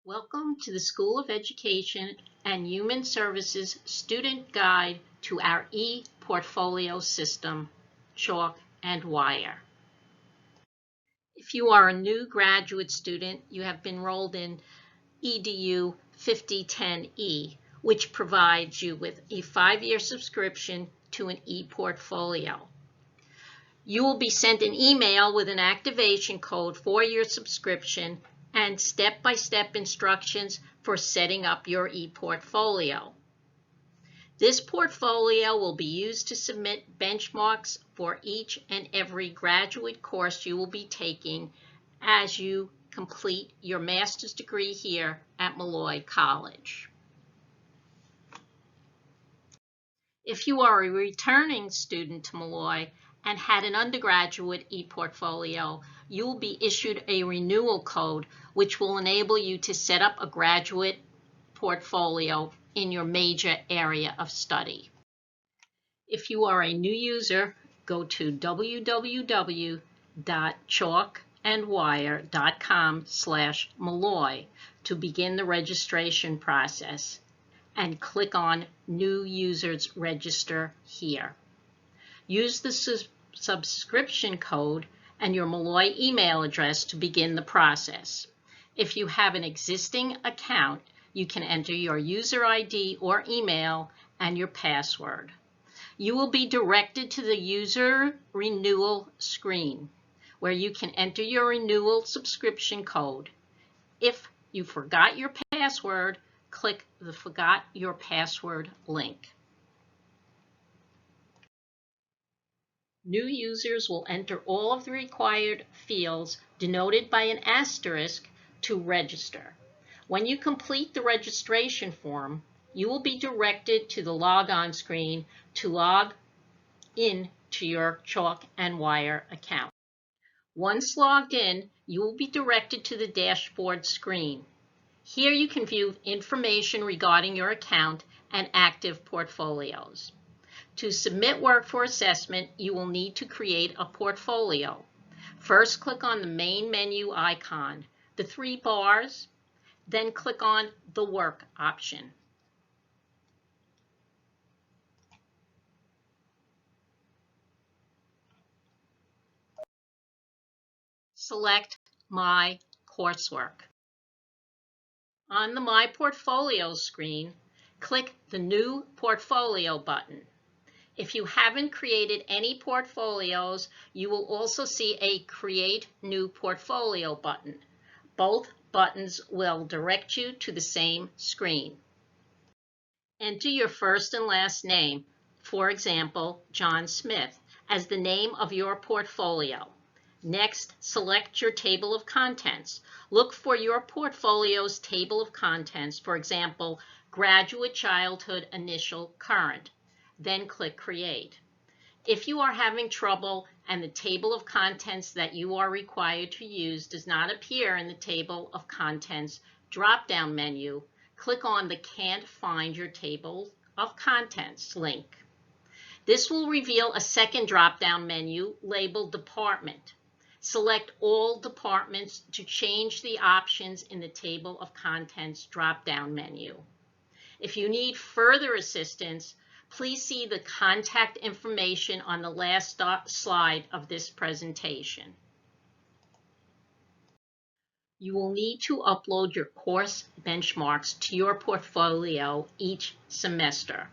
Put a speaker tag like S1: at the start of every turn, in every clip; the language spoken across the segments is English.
S1: Welcome to the School of Education and Human Services Student Guide to our ePortfolio system, Chalk and Wire. If you are a new graduate student, you have been enrolled in EDU 5010E, which provides you with a 5-year subscription to an ePortfolio. You will be sent an email with an activation code for your subscription and step-by-step instructions for setting up your ePortfolio. This portfolio will be used to submit benchmarks for each and every graduate course you will be taking as you complete your master's degree here at Molloy College. If you are a returning student to Molloy and had an undergraduate ePortfolio, you will be issued a renewal code which will enable you to set up a graduate portfolio in your major area of study. If you are a new user, go to www.chalkandwire.com/Molloy to begin the registration process and click on New Users Register here. Use the subscription code and your Molloy email address to begin the process. If you have an existing account, you can enter your user ID or email and your password. You will be directed to the user renewal screen, where you can enter your renewal subscription code. If you forgot your password, click the Forgot Your Password link. New users will enter all of the required fields denoted by an asterisk to register. When you complete the registration form, you will be directed to the Log-On screen to log in to your Chalk and Wire account. Once logged in, you will be directed to the dashboard screen. Here you can view information regarding your account and active portfolios. To submit work for assessment, you will need to create a portfolio. First, click on the main menu icon, the 3 bars, then click on the Work option. Select My Coursework. On the My Portfolio screen, click the New Portfolio button. If you haven't created any portfolios, you will also see a Create New Portfolio button. Both buttons will direct you to the same screen. Enter your first and last name, for example, John Smith, as the name of your portfolio. Next, select your table of contents. Look for your portfolio's table of contents, for example, Graduate Childhood Initial Current. Then click Create. If you are having trouble and the table of contents that you are required to use does not appear in the table of contents drop-down menu, click on the Can't Find Your Table of Contents link. This will reveal a second drop-down menu labeled Department. Select all departments to change the options in the table of contents drop-down menu. If you need further assistance, please see the contact information on the last slide of this presentation. You will need to upload your course benchmarks to your portfolio each semester.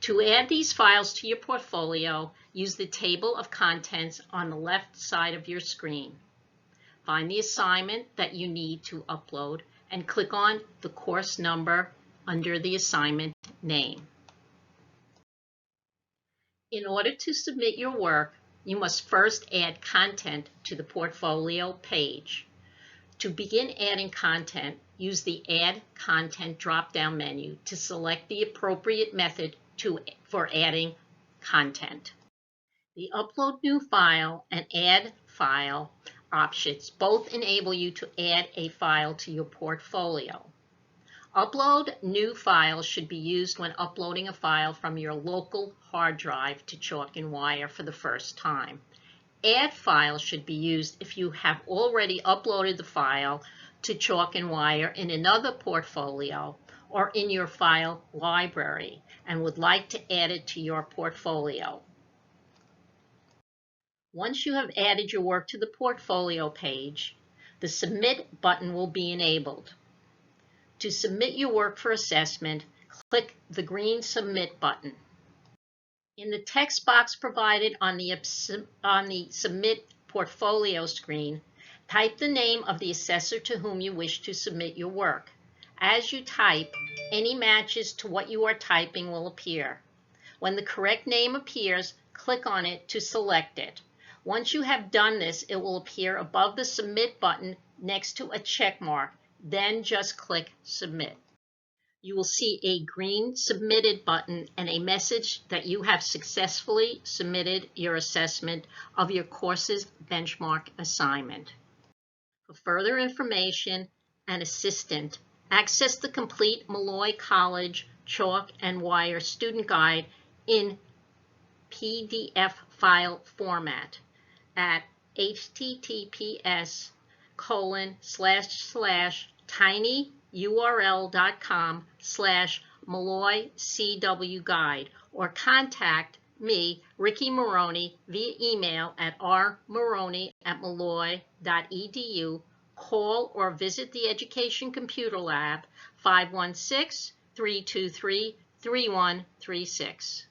S1: To add these files to your portfolio, use the table of contents on the left side of your screen. Find the assignment that you need to upload and click on the course number under the assignment name. In order to submit your work, you must first add content to the portfolio page. To begin adding content, use the Add Content drop-down menu to select the appropriate method for adding content. The Upload New File and Add File options both enable you to add a file to your portfolio. Upload New Files should be used when uploading a file from your local hard drive to Chalk and Wire for the first time. Add File should be used if you have already uploaded the file to chalk and wire in another portfolio or in your file library and would like to add it to your portfolio. Once you have added your work to the portfolio page, the Submit button will be enabled. To submit your work for assessment, click the green Submit button. In the text box provided on the Submit Portfolio screen, type the name of the assessor to whom you wish to submit your work. As you type, any matches to what you are typing will appear. When the correct name appears, click on it to select it. Once you have done this, it will appear above the Submit button next to a check mark. Then just click Submit. You will see a green Submitted button and a message that you have successfully submitted your assessment of your course's benchmark assignment. For further information and assistance, access the complete Molloy College Chalk and Wire Student Guide in PDF file format at https://tinyurl.com/MolloyCW Guide, or contact me, Ricky Maroney, via email at rmaroney@molloy.edu, call or visit the Education Computer Lab 516-323-3136.